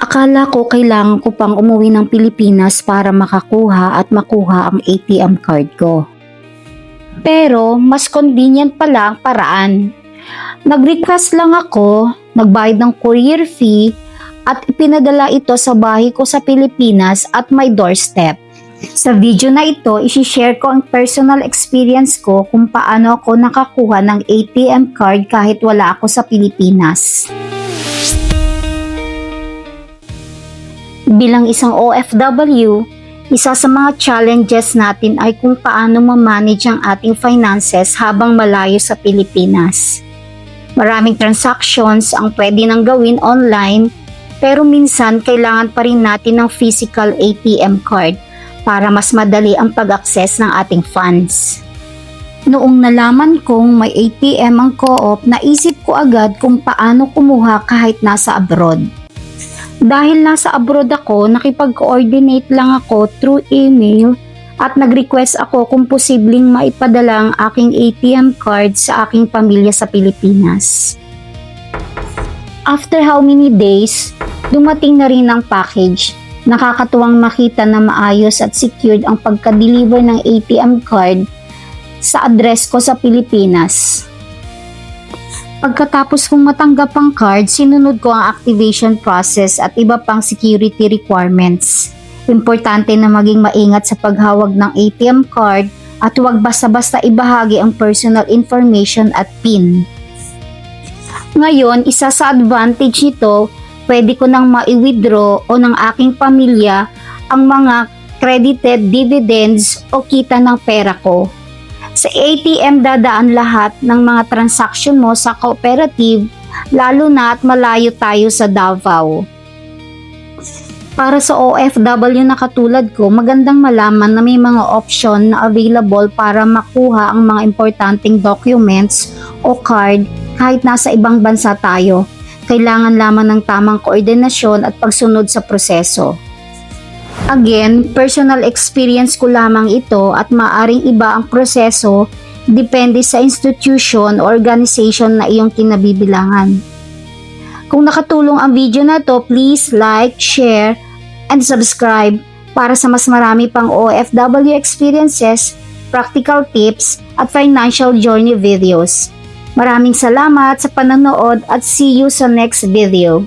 Akala ko kailangan ko pang umuwi ng Pilipinas para makakuha at makuha ang ATM card ko. Pero mas convenient pala ang paraan. Nag-request lang ako, nagbayad ng courier fee at ipinadala ito sa bahay ko sa Pilipinas at my doorstep. Sa video na ito, isi-share ko ang personal experience ko kung paano ako nakakuha ng ATM card kahit wala ako sa Pilipinas. Bilang isang OFW, isa sa mga challenges natin ay kung paano ma-manage ang ating finances habang malayo sa Pilipinas. Maraming transactions ang pwede nang gawin online, pero minsan kailangan pa rin natin ng physical ATM card para mas madali ang pag-access ng ating funds. Noong nalaman kong may ATM ang Co-op, naisip ko agad kung paano kumuha kahit nasa abroad. Dahil nasa abroad ako, nakipag-coordinate lang ako through email at nag-request ako kung posibleng maipadala ang aking ATM card sa aking pamilya sa Pilipinas. After how many days, dumating na rin ang package. Nakakatuwang makita na maayos at secured ang pagka-deliver ng ATM card sa address ko sa Pilipinas. Pagkatapos kong matanggap ang card, sinunod ko ang activation process at iba pang security requirements. Importante na maging maingat sa paghawag ng ATM card at huwag basta-basta ibahagi ang personal information at PIN. Ngayon, isa sa advantage nito, pwede ko nang ma-withdraw o ng aking pamilya ang mga credited dividends o kita ng pera ko. Sa ATM dadaan lahat ng mga transaction mo sa cooperative, lalo na at malayo tayo sa Davao. Para sa OFW na katulad ko, magandang malaman na may mga option na available para makuha ang mga importanteng documents o card kahit nasa ibang bansa tayo. Kailangan lamang ng tamang koordinasyon at pagsunod sa proseso. Again, personal experience ko lamang ito at maaring iba ang proseso depende sa institution o organization na iyong kinabibilangan. Kung nakatulong ang video na to, please like, share, and subscribe para sa mas marami pang OFW experiences, practical tips, at financial journey videos. Maraming salamat sa panonood at see you sa next video.